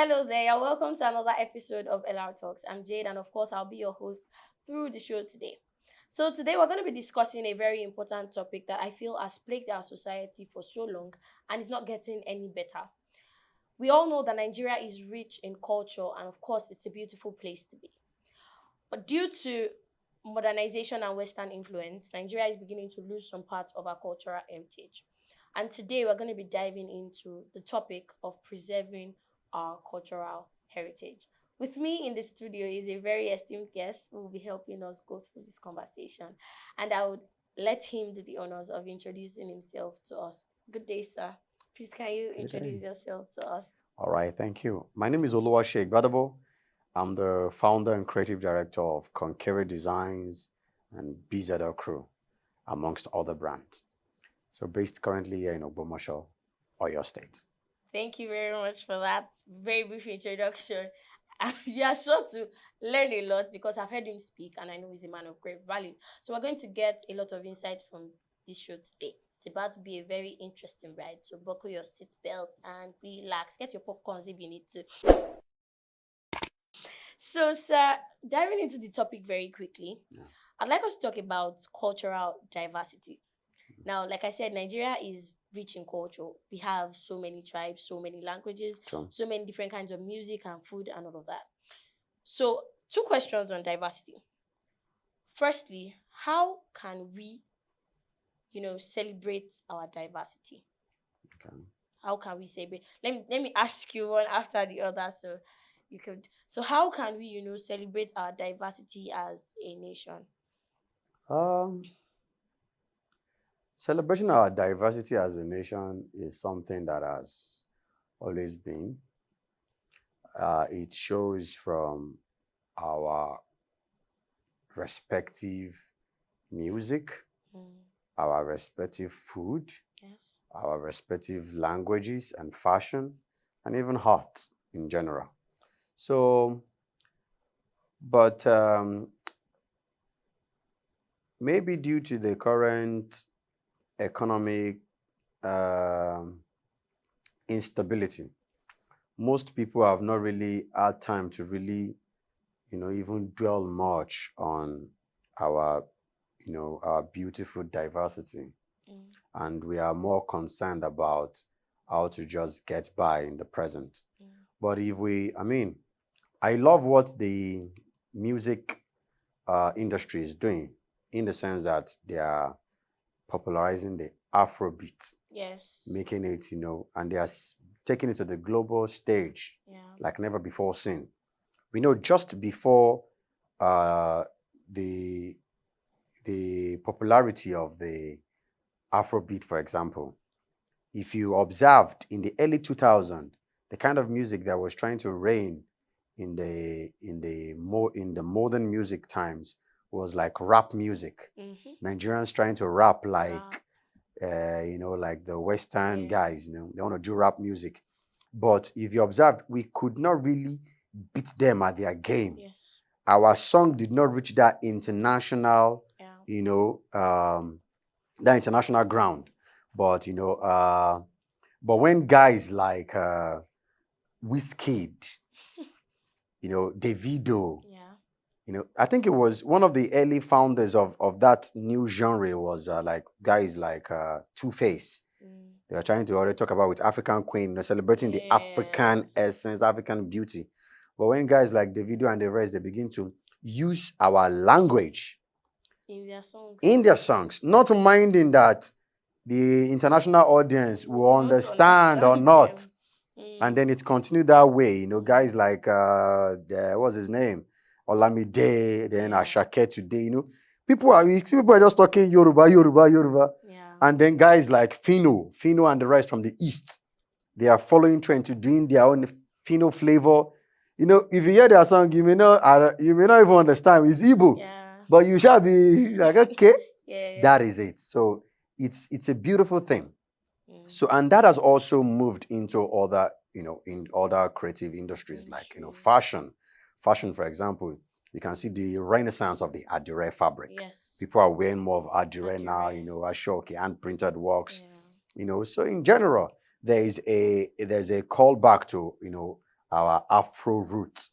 Hello there, and welcome to another episode of LR Talks. I'm Jade, and of course, I'll be your host through the show today. So, today we're going to be discussing a very important topic that I feel has plagued our society for so long and is not getting any better. We all know that Nigeria is rich in culture, and of course, it's a beautiful place to be. But due to modernization and Western influence, Nigeria is beginning to lose some parts of our cultural heritage. And today we're going to be diving into the topic of preserving our cultural heritage. With me in the studio is a very esteemed guest who will be helping us go through this conversation. And I would let him do the honors of introducing himself to us. Good day, sir. Please, can you introduce yourself to us? All right, thank you. My name is Oluwaseyi Gbadegbo. I'm the founder and creative director of Concere Designs and BZL Crew, amongst other brands. So based currently here in Ogbomoso, Oyo State. Thank you very much for that very brief introduction. You are sure to learn a lot because I've heard him speak and I know he's a man of great value. So we're going to get a lot of insights from this show today. It's about to be a very interesting ride. So buckle your seatbelt and relax. Get your popcorns if you need to. So, sir, diving into the topic very quickly, I'd like us to talk about cultural diversity. Now, like I said, Nigeria is rich in culture. We have so many tribes, so many languages, so many different kinds of music and food and all of that. So, two questions on diversity. Firstly, how can we, celebrate our diversity? Okay. How can we celebrate? Let me ask you one after the other, so you could. So, how can we, celebrate our diversity as a nation? Celebrating our diversity as a nation is something that has always been. It shows from our respective music, our respective food, Yes. our respective languages and fashion, and even art in general. So, but maybe due to the current economic instability, most people have not really had time to really, even dwell much on our, our beautiful diversity. And we are more concerned about how to just get by in the present. But I love what the music industry is doing, in the sense that they are popularizing the Afrobeat. Yes. Making it, and they are taking it to the global stage like never before seen. We know just before the popularity of the Afrobeat, for example, if you observed in the early 2000s, the kind of music that was trying to reign in the modern music times was like rap music. Nigerians trying to rap like like the Western guys, they want to do rap music. But if you observed, we could not really beat them at their game. Yes. Our song did not reach that international, that international ground. But but when guys like Wizkid, Davido, I think it was one of the early founders of that new genre was like guys like Two-Face. They were trying to already talk about with African Queen, celebrating the African essence, African beauty. But when guys like Davido and the rest, they begin to use our language in their songs, not minding that the international audience will understand or not. And then it continued that way. Guys like what's his name? Olamide, then Ashake today, people are just talking Yoruba. And then guys like Fino and the rest from the East, they are following trend to doing their own Fino flavor. If you hear their song, you may not even understand. It's Igbo, but you shall be like, okay, that is it. So it's a beautiful thing. So, and that has also moved into other, in other creative industries like, fashion. Fashion, for example, you can see the renaissance of the Adire fabric. Yes. People are wearing more of Adire now, Ashoki, hand-printed works. So in general, there's a callback to, our Afro roots.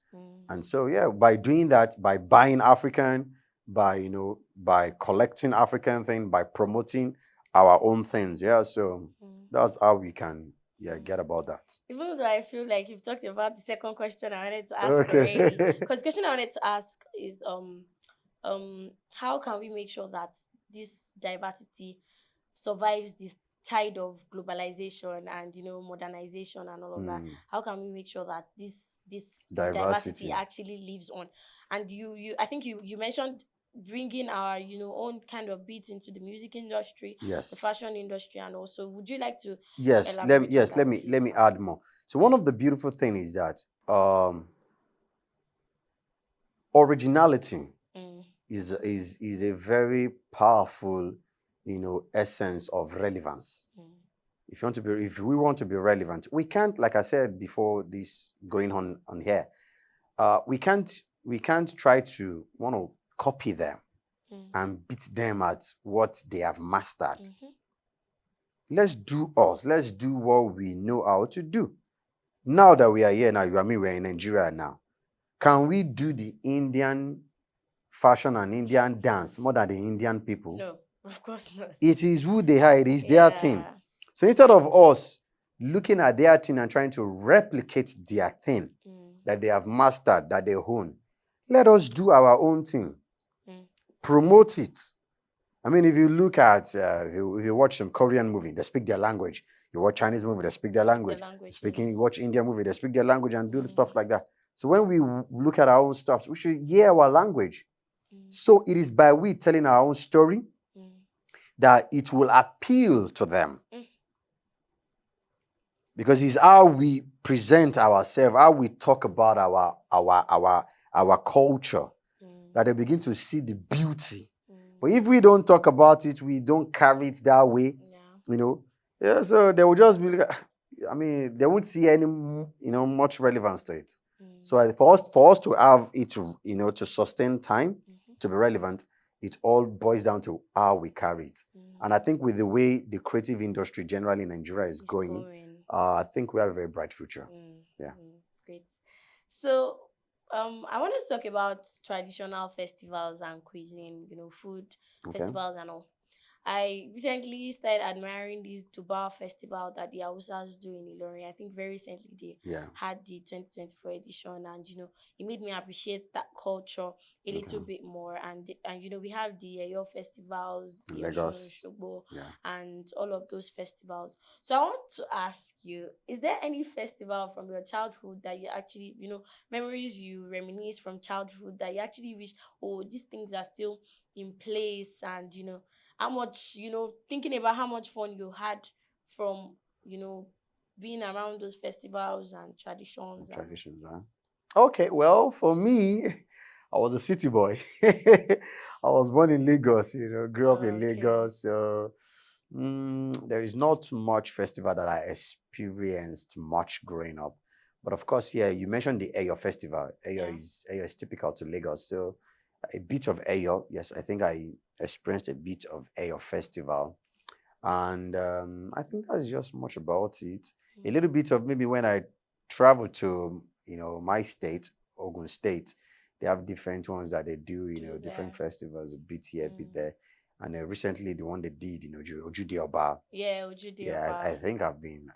And so, yeah, by doing that, by buying African, by collecting African things, by promoting our own things. Yeah, so that's how we can, get about that. Even though I feel like you've talked about the second question I wanted to ask already, Okay. because the question I wanted to ask is how can we make sure that this diversity survives the tide of globalization and modernization and all of that? How can we make sure that this diversity actually lives on? And you I think you mentioned bringing our own kind of beats into the music industry, the Yes. fashion industry, and also would you like to Yes. elaborate on that, Let please? me add more. So one of the beautiful things is that originality is a very powerful, essence of relevance. If we want to be relevant, we can't, like I said before this going on here, we can't try to want to copy them and beat them at what they have mastered. Let's do us. Let's do what we know how to do. Now that we are here now, we're in Nigeria now. Can we do the Indian fashion and Indian dance more than the Indian people? No, of course not. It is who they are. It is their thing. So instead of us looking at their thing and trying to replicate their thing that they have mastered, that they own, let us do our own thing. Promote it. I mean, if you look at, if you watch some Korean movie, they speak their language. You watch Chinese movie, they speak their language. You watch Indian movie, they speak their language and do the stuff like that. So when we look at our own stuff, we should hear our language. So it is by we telling our own story that it will appeal to them. Because it's how we present ourselves, how we talk about our culture, that they begin to see the beauty. But if we don't talk about it, we don't carry it that way, so they will just be like, I mean, they won't see any, much relevance to it. So for us to have it, to sustain time, to be relevant, it all boils down to how we carry it. And I think with the way the creative industry generally in Nigeria is going, I think we have a very bright future. Great. So I want to talk about traditional festivals and cuisine, food festivals and all. I recently started admiring this Dubai festival that the Hausas do in Ilorin. I think very recently they had the 2024 edition, and it made me appreciate that culture a little bit more. And we have the Eyo festivals, the Lagos, Osun-Osogbo, and all of those festivals. So I want to ask you: is there any festival from your childhood that you actually, memories you reminisce from childhood that you actually wish, oh, these things are still in place, and how much, thinking about how much fun you had from, being around those festivals and traditions. Okay, well, for me, I was a city boy. I was born in Lagos, grew up in Lagos. So there is not much festival that I experienced much growing up. But of course, you mentioned the Eyo festival. Eyo is typical to Lagos. So a bit of Eyo, yes, I think I experienced a bit of Eyo festival. And I think that's just much about it. A little bit of maybe when I traveled to, my state, Ogun State, they have different ones that they do, different festivals, a bit here, a bit there. And recently the one they did, Ojudi Oba. Yeah, Ojudi Oba. I think I've been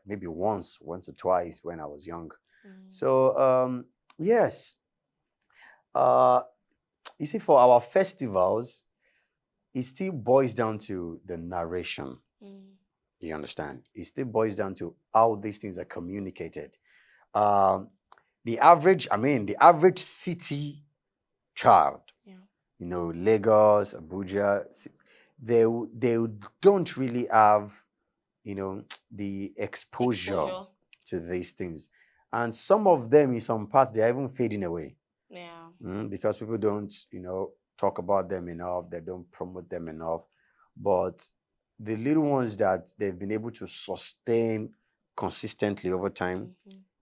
maybe once or twice when I was young. So yes. You see, for our festivals, it still boils down to the narration. You understand? It still boils down to how these things are communicated. The average city child, Lagos, Abuja, they don't really have, the exposure to these things. And some of them, in some parts, they're even fading away. Because people don't, talk about them enough. They don't promote them enough. But the little ones that they've been able to sustain consistently over time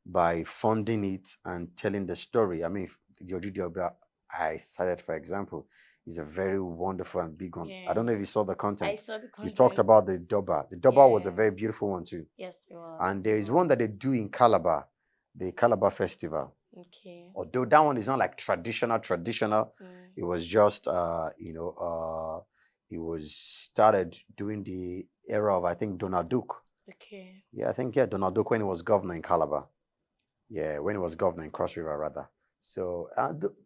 by funding it and telling the story. I mean, Georgie Diobra, I cited, for example, is a very wonderful and big one. Yes. I don't know if you saw the content. I saw the content. You talked about the Doba. The Doba was a very beautiful one too. Yes, it was. And there is one that they do in Calabar. the Calabar Festival. Okay. Although that one is not like traditional. It was just, it was started during the era of, I think, Donald Duke. Okay. Yeah, I think, yeah, Donald Duke when he was governor in Calabar. Yeah, when he was governor in Cross River, rather. So,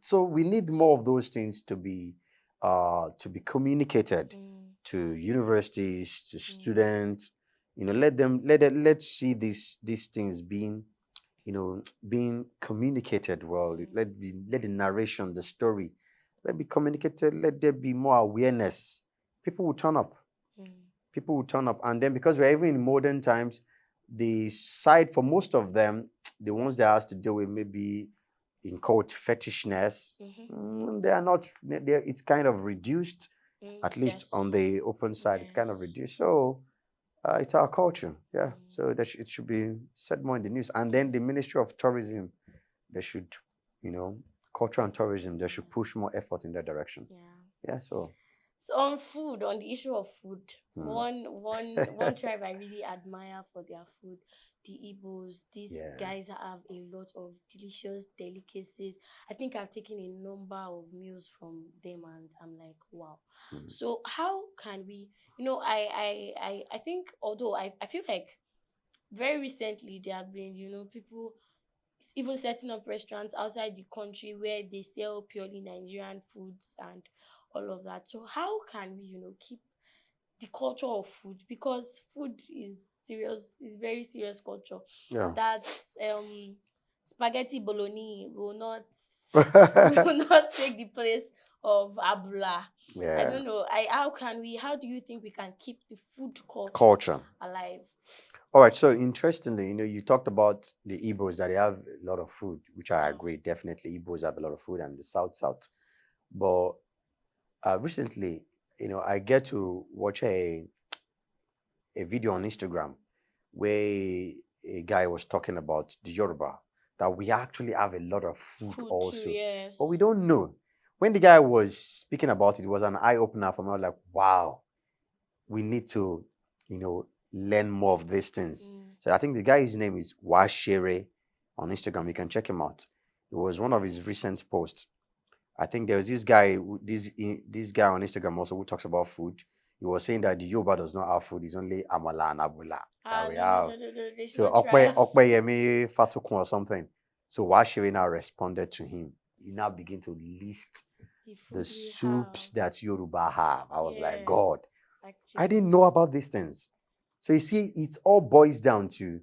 so we need more of those things to be communicated to universities, to students. Let's see these things being, being communicated well. Let the narration, the story, let be communicated. Let there be more awareness. People will turn up. People will turn up, and then because we're even in modern times, the side for most of them, the ones that has to deal with maybe in quote fetishness, they are not. It's kind of reduced, at least on the open side. It's kind of reduced. So it's our culture, yeah. So that it should be said more in the news. And then the Ministry of Tourism, they should, culture and tourism, they should push more effort in that direction. Yeah. So on food, on the issue of food, one tribe I really admire for their food, the Igbos. These guys have a lot of delicious delicacies. I think I've taken a number of meals from them, and I'm like, wow. So how can we, I think, although I feel like very recently there have been, people even setting up restaurants outside the country where they sell purely Nigerian foods and all of that. So how can we, keep the culture of food? Because food is serious, is very serious culture. yeah. That's spaghetti bolognese will not will not take the place of abula. Yeah. I don't know. How do you think we can keep the food culture alive? All right. So interestingly, you talked about the Igbos that they have a lot of food, which I agree. Definitely, Igbos have a lot of food, and the South. But recently, I get to watch a video on Instagram where a guy was talking about the Yoruba, that we actually have a lot of food also, too, yes. but we don't know. When the guy was speaking about it, it was an eye opener for me. I was like, wow, we need to, learn more of these things. So I think the guy's name is Washere on Instagram. You can check him out. It was one of his recent posts. I think there was this guy, this guy on Instagram also who talks about food. He was saying that the Yoruba does not have food; it's only amala and abula that we have. So Okpeyemi Fatukun or something. So Washere now responded to him. He now begin to list the soups that Yoruba have. I was like, God, I didn't know about these things. So you see, it all boils down to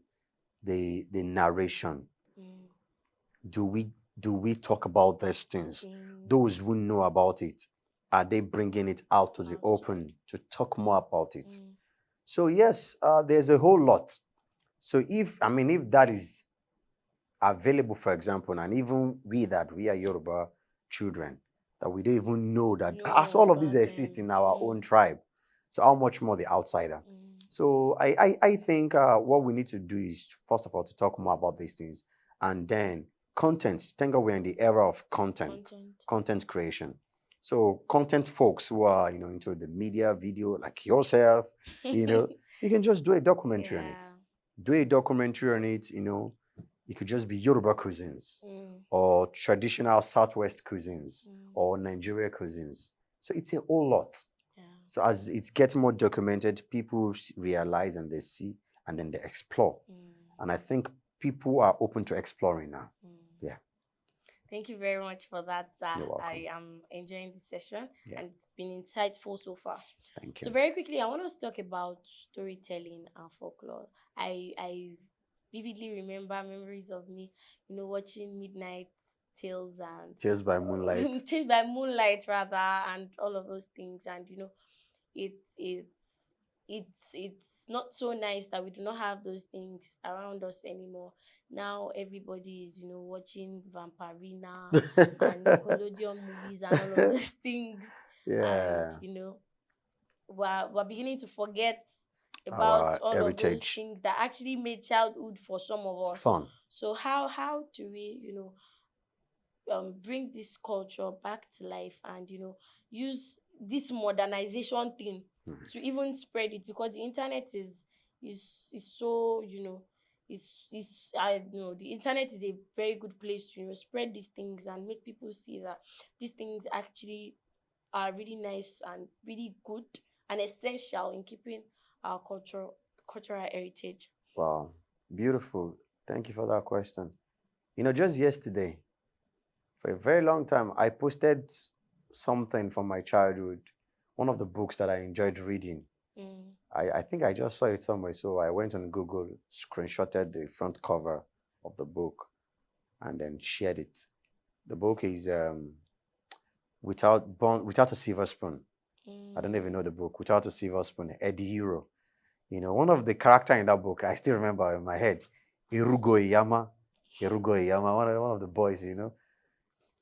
the narration. Do we talk about these things? Those who know about it, are they bringing it out to the open to talk more about it? So yes, there's a whole lot. So if that is available, for example, and even we are Yoruba children, that we don't even know that as all of these exist in our own tribe. So how much more the outsider? So I think what we need to do is, first of all, to talk more about these things, and then content. Thank God we're in the era of content creation. So content folks who are into the media, video, like yourself, you can just do a documentary on it. Do a documentary on it. It could just be Yoruba cuisines or traditional Southwest cuisines or Nigeria cuisines. So it's a whole lot. So as it gets more documented, people realize and they see, and then they explore. And I think people are open to exploring now. Yeah. Thank you very much for that, sir. You're welcome. I am enjoying the session, and it's been insightful so far. Thank you. So very quickly, I want us to talk about storytelling and folklore. I vividly remember memories of me, watching Midnight Tales and Tales by Moonlight. Tales by Moonlight, rather, and all of those things. And it's not so nice that we do not have those things around us anymore. Now everybody is watching Vampirina and Nickelodeon movies and all of those things. Yeah. And we're beginning to forget about Our all of those heritage. things that actually made childhood for some of us Fun. So how do we bring this culture back to life, and use this modernization thing to even spread it, because the internet is so is I know the internet is a very good place to spread these things and make people see that these things actually are really nice and really good and essential in keeping our cultural heritage. Wow. Beautiful. Thank you for that question. Just yesterday, for a very long time, I posted something from my childhood, one of the books that I enjoyed reading. I think I just saw it somewhere, so I went on Google, screenshotted the front cover of the book, and then shared it. The book is Without a Silver Spoon. I don't even know the book. Without a Silver Spoon, Eddie Hero. One of the character in that book, I still remember in my head, Irugo Iyama. Irugo Iyama, one of the boys.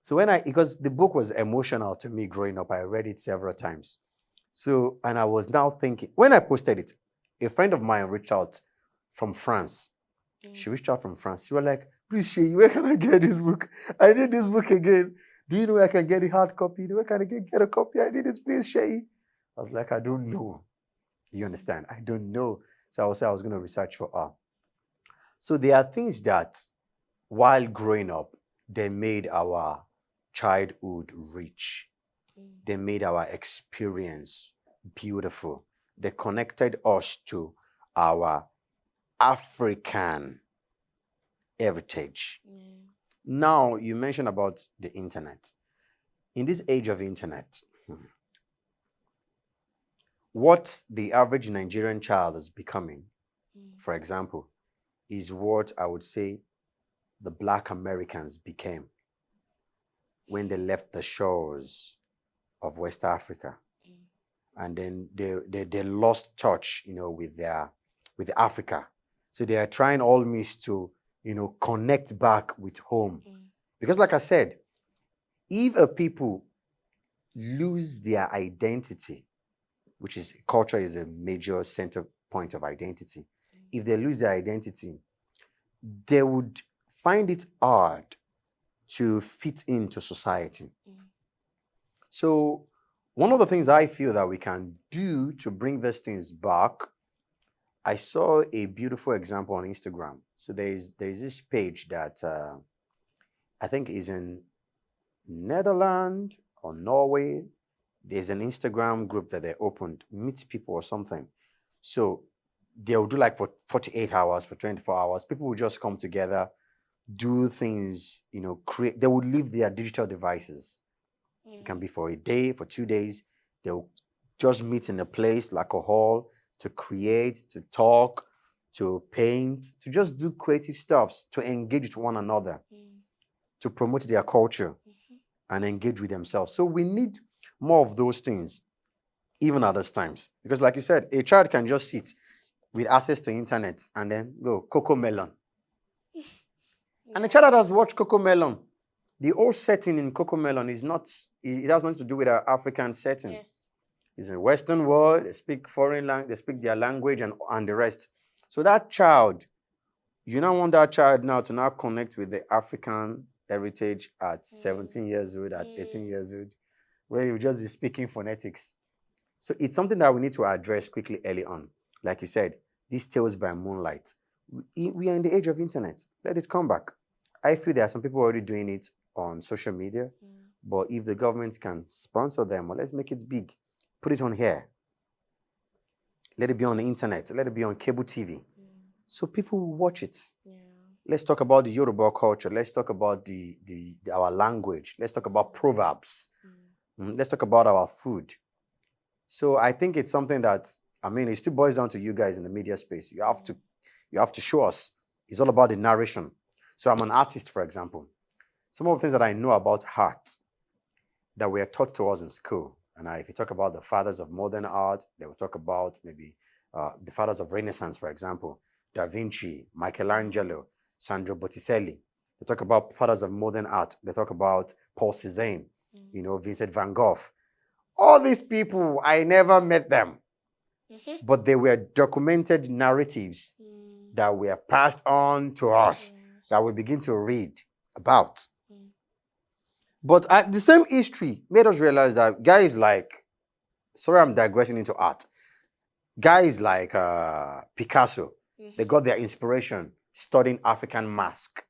So because the book was emotional to me growing up, I read it several times. So, and I was now thinking, when I posted it, a friend of mine reached out from France. She reached out from France. She was like, please, Shay, where can I get this book? I need this book again. Do you know where I can get a hard copy? Where can I get a copy? I need this, please, Shay. I was like, I don't know. You understand? I don't know. So I was going to research for her. So there are things that, while growing up, they made our childhood rich. They made our experience beautiful. They connected us to our African heritage. Now, you mentioned about the internet. In this age of internet, what the average Nigerian child is becoming, for example, is what I would say the Black Americans became when they left the shores of West Africa. And then they lost touch, with Africa. So they are trying all means to, connect back with home. Because like I said, if a people lose their identity, which is culture is a major center point of identity. If they lose their identity, they would find it hard to fit into society. So one of the things I feel that we can do to bring these things back, I saw a beautiful example on Instagram. So there's this page that I think is in Netherlands or Norway. There's an Instagram group that they opened, meet people or something. So they'll do like for 48 hours, for 24 hours. People will just come together, do things, create. They would leave their digital devices. It can be for a day, for 2 days. They'll just meet in a place like a hall to create, to talk, to paint, to just do creative stuff, to engage with one another, to promote their culture and engage with themselves. So we need more of those things, even at those times. Because like you said, a child can just sit with access to internet and then go, Coco Melon. And a child that has watched Coco Melon, the whole setting in Coco Melon is not, it has nothing to do with our African setting. Yes. It's a Western world, they speak foreign language, they speak their language and the rest. So that child, you don't want that child now to now connect with the African heritage at 17 years old, at 18 years old, where you just be speaking phonetics. So it's something that we need to address quickly early on. Like you said, these tales by moonlight. We are in the age of internet. Let it come back. I feel there are some people already doing it on social media, but if the government can sponsor them, or let's make it big, put it on here. Let it be on the internet. Let it be on cable TV. So people will watch it. Let's talk about the Yoruba culture. Let's talk about our language. Let's talk about proverbs. Let's talk about our food. So I think it's something that, it still boils down to you guys in the media space. You have to show us. It's all about the narration. So I'm an artist, for example. Some of the things that I know about art that were taught to us in school. And if you talk about the fathers of modern art, they will talk about maybe the fathers of Renaissance, for example, Da Vinci, Michelangelo, Sandro Botticelli. They talk about fathers of modern art. They talk about Paul Cézanne, Vincent van Gogh. All these people, I never met them, but they were documented narratives that were passed on to us that we begin to read about. But the same history made us realize that guys like, sorry, I'm digressing into art. Guys like Picasso, they got their inspiration studying African mask.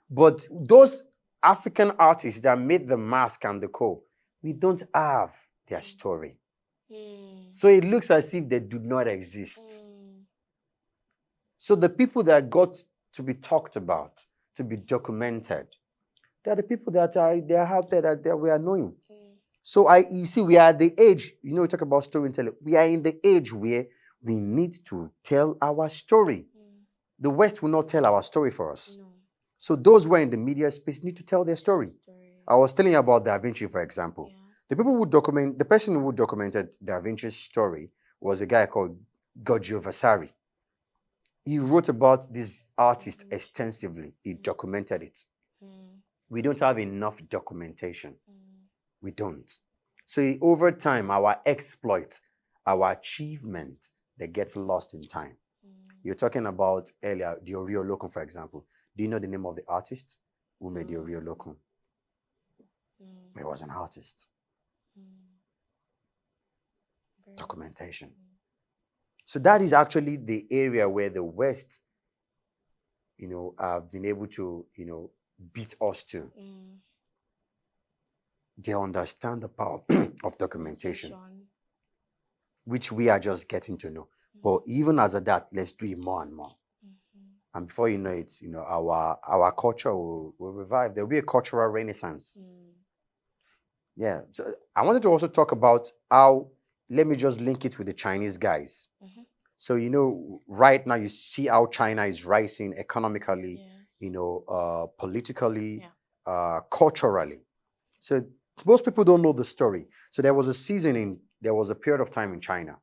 But those African artists that made the mask and the co, we don't have their story. So it looks as if they do not exist. So the people that got to be talked about, to be documented, they are the people that are out there that we are knowing. So you see, we are at the age, we talk about storytelling. We are in the age where we need to tell our story. The West will not tell our story for us. No. So those who are in the media space need to tell their story. I was telling you about Da Vinci, for example. Yeah. The person who documented Da Vinci's story was a guy called Giorgio Vasari. He wrote about this artist extensively. He documented it. We don't have enough documentation. We don't. So over time, our exploit, our achievement, they get lost in time. You're talking about earlier, the Oreo Locum, for example. Do you know the name of the artist who made the Oreo Locum? He was an artist. Documentation. So that is actually the area where the West, have been able to, beat us to. They understand the power of documentation, which we are just getting to know. But even as of that, let's do it more and more. And before you know it, our culture will revive. There will be a cultural renaissance. Yeah. So I wanted to also talk about how, let me just link it with the Chinese guys. So, right now you see how China is rising economically, politically, culturally. So most people don't know the story. So there was a period of time in China,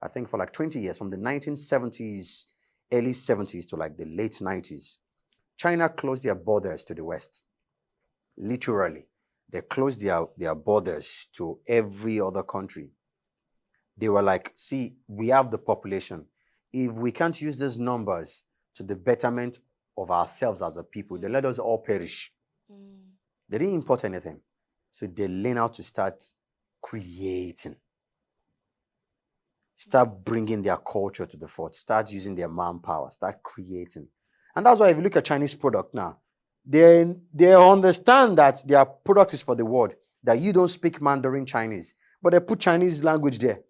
I think for like 20 years, from the 1970s, early 70s to like the late 90s. China closed their borders to the West. Literally, they closed their borders to every other country. They were like, see, we have the population. If we can't use these numbers to the betterment of ourselves as a people, they let us all perish. They didn't import anything. So they learn how to start creating. Start bringing their culture to the fore. Start using their manpower. Start creating. And that's why if you look at Chinese product now, they understand that their product is for the world, that you don't speak Mandarin Chinese, but they put Chinese language there.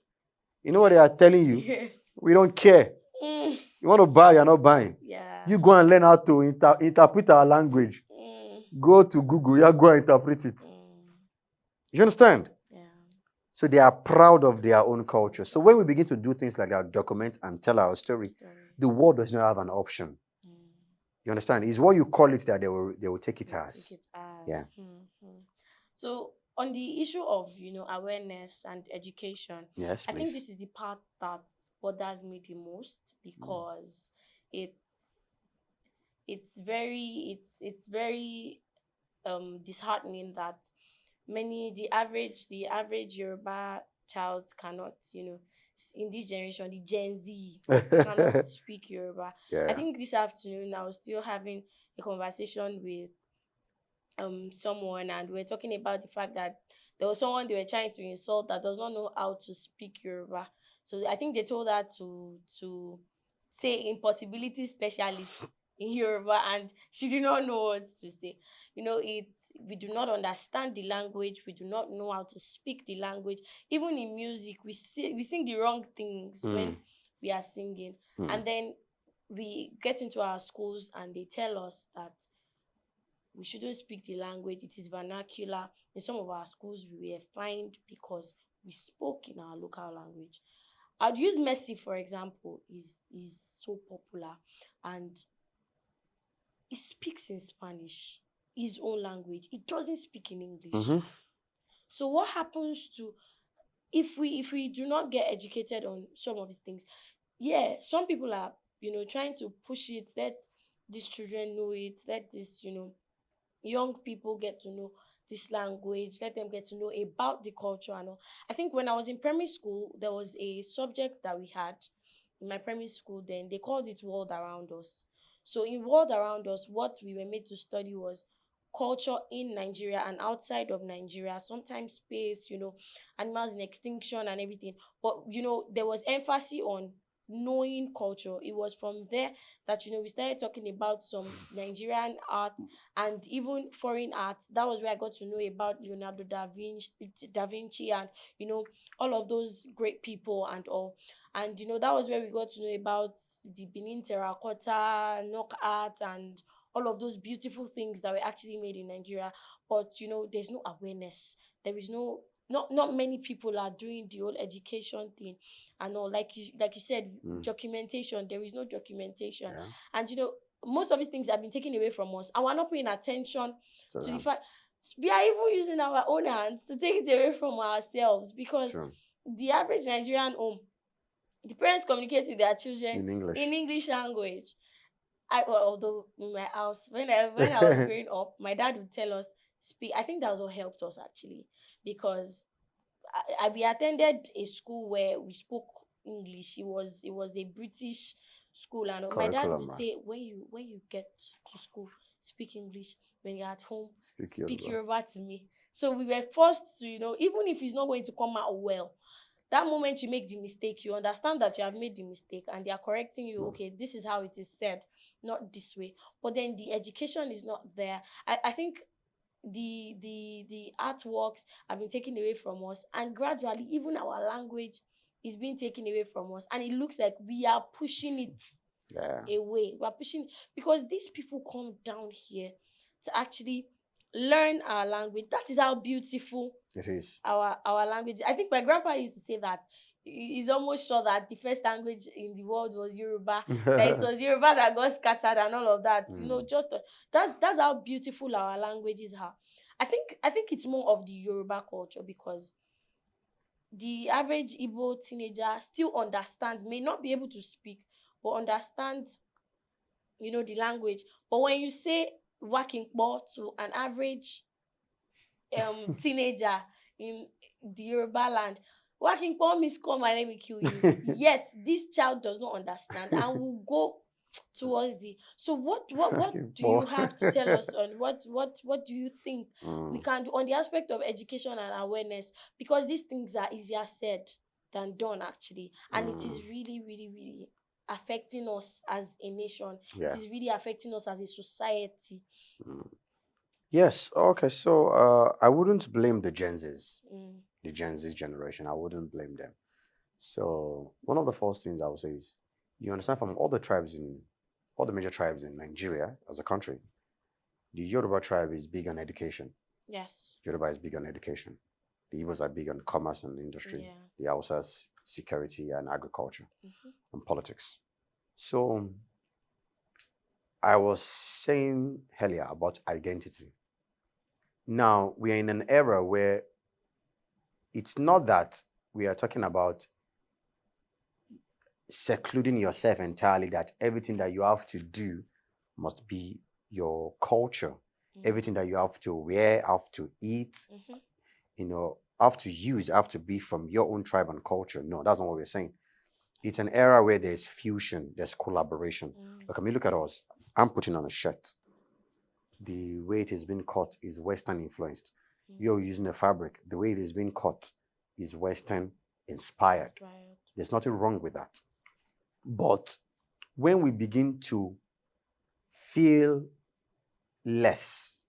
You know what they are telling you? Yes. We don't care. You want to buy, you're not buying. Yeah. You go and learn how to interpret our language. Go to Google, you go and interpret it. You understand? Yeah. So they are proud of their own culture. So when we begin to do things like that, document and tell our story, the world does not have an option. You understand? It's what you call it that they will take it as. Yeah. So on the issue of awareness and education, yes, I think this is the part that bothers me the most, because it's very disheartening that the average Yoruba child cannot, in this generation, the Gen Z cannot speak Yoruba. Yeah. I think this afternoon I was still having a conversation with someone, and we're talking about the fact that there was someone they were trying to insult that does not know how to speak Yoruba. So I think they told her to say impossibility specialist in Yoruba, and she did not know what to say. We do not understand the language. We do not know how to speak the language. Even in music, we sing the wrong things when we are singing. And then we get into our schools and they tell us that we shouldn't speak the language. It is vernacular. In some of our schools, we were fined because we spoke in our local language. I'd use Messi, for example. Is so popular, and he speaks in Spanish, his own language. He doesn't speak in English. So what happens to if we do not get educated on some of these things? Yeah, some people are trying to push it. Let these children know it. Let this young people get to know this language. Let them get to know about the culture and all. I think when I was in primary school, there was a subject that we had in my primary school then. They called it World Around Us. So in World Around Us, what we were made to study was culture in Nigeria and outside of Nigeria, sometimes space, animals in extinction and everything. But, there was emphasis on knowing culture. It was from there that we started talking about some Nigerian art and even foreign art. That was where I got to know about Leonardo da Vinci and all of those great people and all. And that was where we got to know about the Benin terracotta, knock art, and all of those beautiful things that were actually made in Nigeria. But there's no awareness. There is no not many people are doing the whole education thing and all. Like you said, documentation. There is no documentation, Yeah. and most of these things have been taken away from us, and we're not paying attention to the fact we are even using our own hands to take it away from ourselves because the average Nigerian home, the parents communicate with their children in English language. Although in my house, when I was growing up, my dad would tell us speak. I think that was what helped us actually, because we attended a school where we spoke English. It was a British school, and my dad would say, when you get to school, speak English. When you're at home, speak Yoruba to me. So we were forced to, even if it's not going to come out well, that moment you make the mistake, you understand that you have made the mistake and they are correcting you. Okay, this is how it is said, not this way. But then the education is not there. I think the artworks have been taken away from us, and gradually even our language is being taken away from us, and it looks like we are pushing it away. We're pushing, because these people come down here to actually learn our language. That is how beautiful it is. Our language. I think my grandpa used to say that he's almost sure that the first language in the world was Yoruba. That it was Yoruba that got scattered and all of that. That's how beautiful our languages are. I think it's more of the Yoruba culture, because the average Igbo teenager still understands, may not be able to speak, but understands, the language. But when you say working to an average teenager in the Yoruba land, working means come and let me kill you. Yet this child does not understand and will go towards the. So what do you have to tell us on what do you think we can do on the aspect of education and awareness? Because these things are easier said than done actually, and it is really, really, really affecting us as a nation. It is really affecting us as a society. Yes. Okay. So I wouldn't blame the Gen Zs, the Gen Z generation. I wouldn't blame them. So one of the first things I would say is, you understand, from all the major tribes in Nigeria as a country, the Yoruba tribe is big on education. Yes. Yoruba is big on education. The Igbos are big on commerce and industry. Yeah. The Hausas, security and agriculture, and politics. So I was saying earlier about identity. Now, we are in an era where it's not that we are talking about secluding yourself entirely, that everything that you have to do must be your culture. Everything that you have to wear, have to eat, have to use, have to be from your own tribe and culture. No, that's not what we're saying. It's an era where there's fusion, there's collaboration. Look, I mean, look at us. I'm putting on a shirt. The way it has been cut is Western influenced. You're using a fabric. The way it is being cut is Western inspired. There's nothing wrong with that. But when we begin to feel less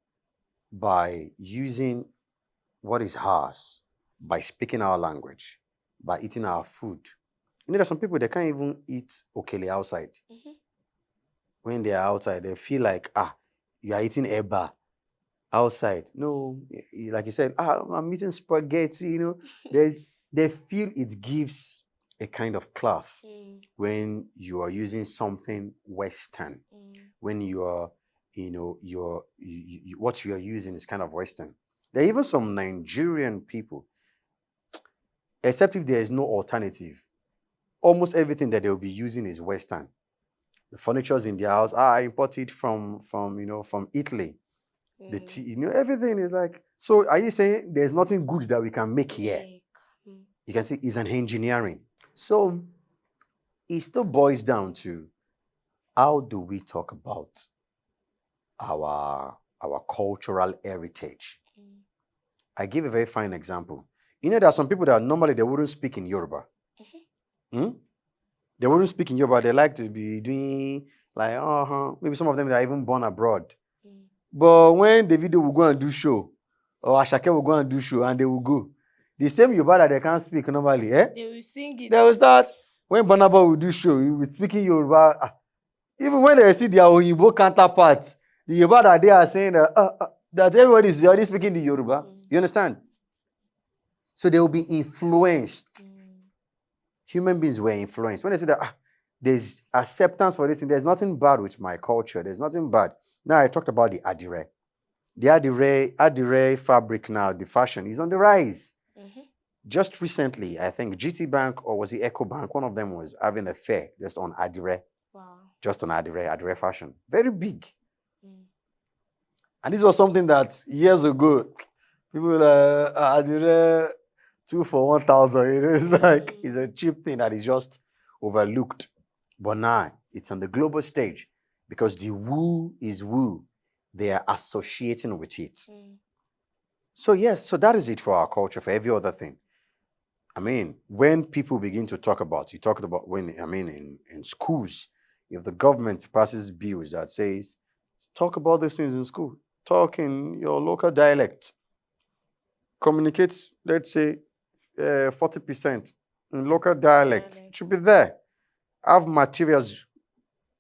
by using what is ours, by speaking our language, by eating our food. There's some people that can't even eat okele outside. When they are outside, they feel like, you are eating eba outside. No, like you said, I'm eating spaghetti, they feel it gives a kind of class when you are using something Western, when you are, what you are using is kind of Western. There are even some Nigerian people, except if there is no alternative, almost everything that they'll be using is Western. The furniture's in their house, I import it from Italy. The tea, everything is like. So are you saying there's nothing good that we can make here? You can see it's an engineering. So it still boils down to, how do we talk about our cultural heritage? I give a very fine example. There are some people that normally they wouldn't speak in Yoruba. They wouldn't speak in Yoruba. They like to be doing like, maybe some of them are even born abroad. But when the video will go and do show, or Ashake will go and do show, and they will go, the same Yoruba that they can't speak normally, They will sing it. they will start. When Barnaba will do show, he will be speaking Yoruba. Even when they see their Oyinbo counterparts, the Yoruba that they are saying that everybody is already speaking the Yoruba. You understand? So they will be influenced. Human beings were influenced. When they say that there's acceptance for this, and there's nothing bad with my culture. There's nothing bad. Now I talked about the Adire. The Adire fabric now, the fashion is on the rise. Just recently, I think GT Bank or was it Echo Bank, one of them was having a fair just on Adire. Wow. Just on Adire fashion. Very big. And this was something that years ago, people were like, Adire 2 for 1,000. It's like, it's a cheap thing that is just overlooked. But now, it's on the global stage because the woo is woo. They are associating with it. So yes, so that is it for our culture, for every other thing. I mean, when people begin to talk about, you talked about in schools, if the government passes bills that says, talk about these things in school, talk in your local dialect, communicate, let's say, 40% in local dialect, it should be there. Have materials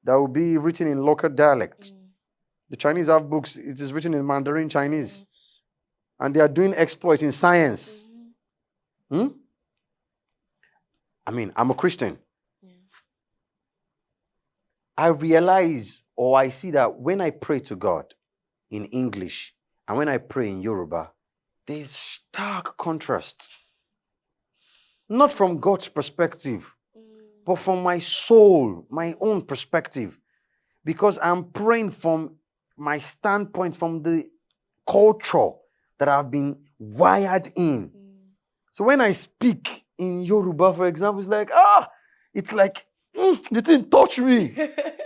that will be written in local dialect. The Chinese have books, it is written in Mandarin Chinese. And they are doing exploit in science. I mean, I'm a Christian. I realize or I see that when I pray to God in English and when I pray in Yoruba, there's stark contrast. Not from God's perspective, but from my soul, my own perspective. Because I'm praying from my standpoint, from the culture that I've been wired in. So when I speak in Yoruba, for example, it's like, the thing touch me.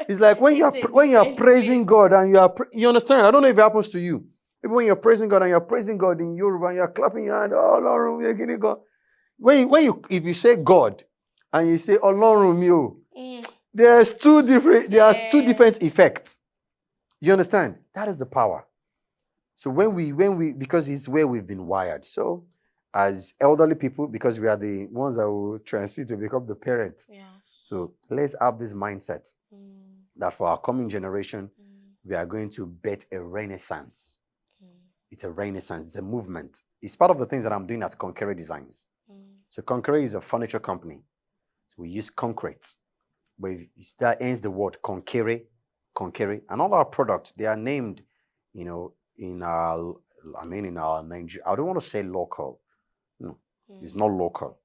It's like when you're praising God and you understand. I don't know if it happens to you. Maybe when you're praising God and you're praising God in Yoruba and you're clapping your hand, oh Lord, we are getting God. If you say God and you say Ọlọ́run mi o, there's two different effects. You understand? That is the power. So when we because it's where we've been wired. So as elderly people, because we are the ones that will transit to become the parents. So let's have this mindset that for our coming generation, we are going to bet a renaissance. It's a renaissance. It's a movement. It's part of the things that I'm doing at Concrete Designs. So Concrete is a furniture company. So we use concrete. But that ends the word concrete. And all our products, they are named, in our Nigeria. I don't want to say local. No, it's not local.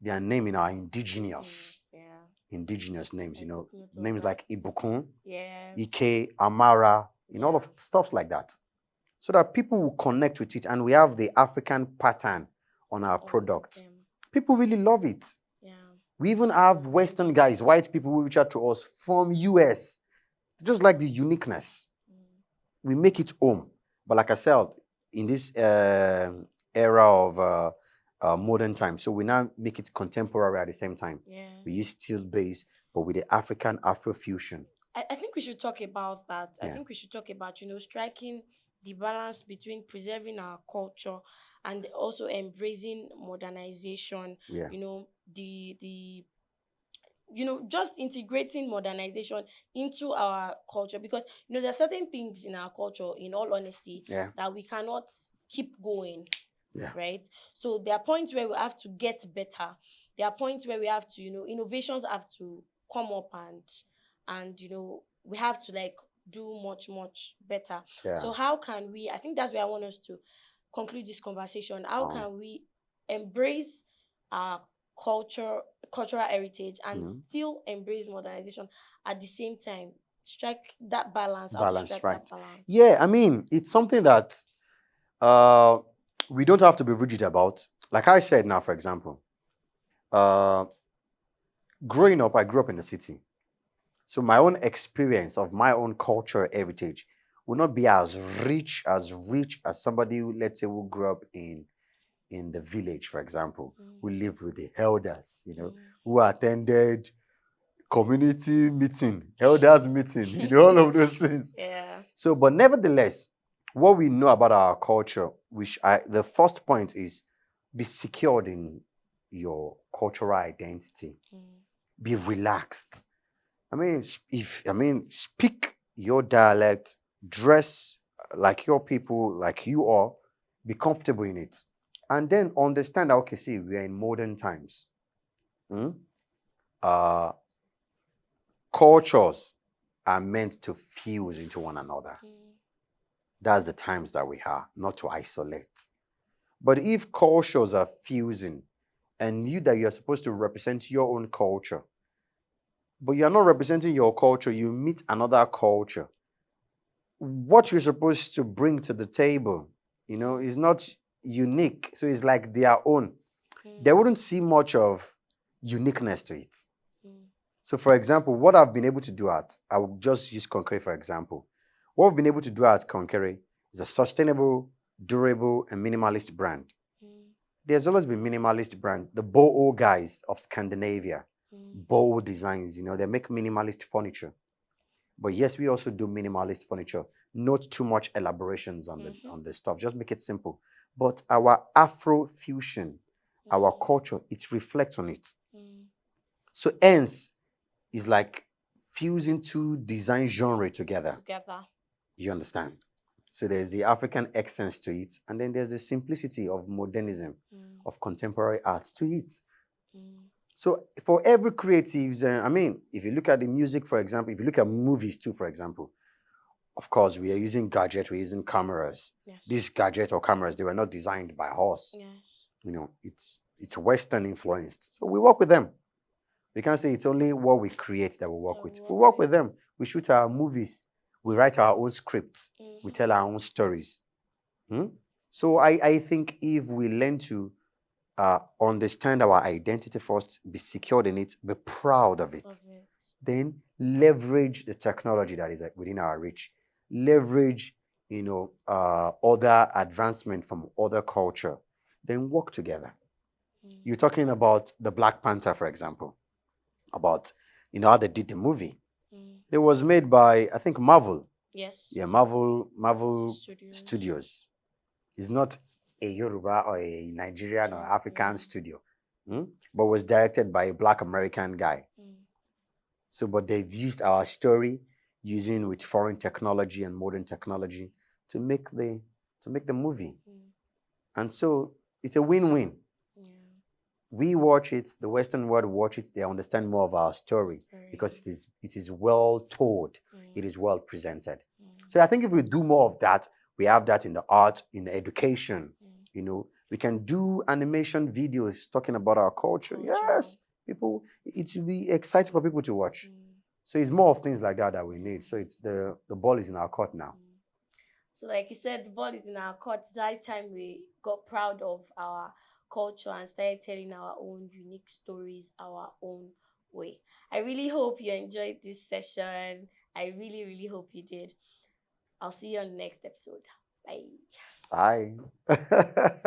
They are named in our indigenous names, names like Ibukun, Ike, Amara, all of stuff like that. So that people will connect with it and we have the African pattern on our product. People really love it. We even have Western guys, white people who reach out to us from US. Just like the uniqueness. We make it home. But like I said, in this era of modern times, so we now make it contemporary at the same time. We use steel base, but with the African Afro fusion. I think we should talk about that. I think we should talk about, striking the balance between preserving our culture and also embracing modernization. Just integrating modernization into our culture, because there are certain things in our culture, in all honesty, that we cannot keep going. Right? So there are points where we have to get better. There are points where we have to, innovations have to come up and we have to do much, much better. So how can we, I think that's where I want us to conclude this conversation. How can we embrace our cultural heritage and still embrace modernization at the same time? Strike that balance. That balance. Yeah, I mean, it's something that we don't have to be rigid about. Like I said now, for example, growing up, I grew up in the city. So my own experience of my own cultural heritage will not be as rich as somebody who, let's say, who grew up in the village, for example, who lived with the elders, who attended community meeting, elders meeting, all of those things. Yeah. So, but nevertheless, what we know about our culture, the first point is be secured in your cultural identity. Be relaxed. Speak your dialect, dress like your people, like you are, be comfortable in it. And then understand that, okay, see, we are in modern times. Hmm? Uh, Cultures are meant to fuse into one another. That's the times that we are, not to isolate. But if cultures are fusing and you that you're supposed to represent your own culture, but you're not representing your culture, you meet another culture, what you're supposed to bring to the table, is not unique. So it's like their own. They wouldn't see much of uniqueness to it. So, for example, what I've been able to do I will just use Concrete for example. What we've been able to do at Concrete is a sustainable, durable, and minimalist brand. There's always been minimalist brand. The Bo guys of Scandinavia, bold designs, they make minimalist furniture. But yes, we also do minimalist furniture. Not too much elaborations on the stuff. Just make it simple. But our Afro fusion, our culture, it reflects on it. So hence, is like fusing two design genre together. You understand? So there's the African essence to it, and then there's the simplicity of modernism, of contemporary art to it. So for every creatives, if you look at the music, for example, if you look at movies too, for example, of course, we are using gadgets, we're using cameras. Yes. These gadgets or cameras, they were not designed by us. Yes. It's Western influenced. So we work with them. We can't say it's only what we create that we work with. We work with them. We shoot our movies. We write our own scripts. We tell our own stories. So I think if we learn to understand our identity first, be secured in it, be proud of it, then leverage the technology that is within our reach. Leverage, other advancement from other culture. Then work together. You're talking about the Black Panther, for example, about how they did the movie. It was made by, I think, Marvel. Yes. Yeah, Marvel Studios. It's not a Yoruba or a Nigerian or African studio, but was directed by a Black American guy. So, but they've used our story using with foreign technology and modern technology to make the movie. And so it's a win-win. We watch it, the Western world watch it, they understand more of our story because it is well told, it is well presented. So I think if we do more of that, we have that in the art, in the education, we can do animation videos talking about our culture. Yes, it will be exciting for people to watch. So it's more of things like that we need. So it's the ball is in our court now. So like you said, the ball is in our court. That time we got proud of our culture and started telling our own unique stories our own way. I really hope you enjoyed this session. I really, really hope you did. I'll see you on the next episode. Bye. Bye.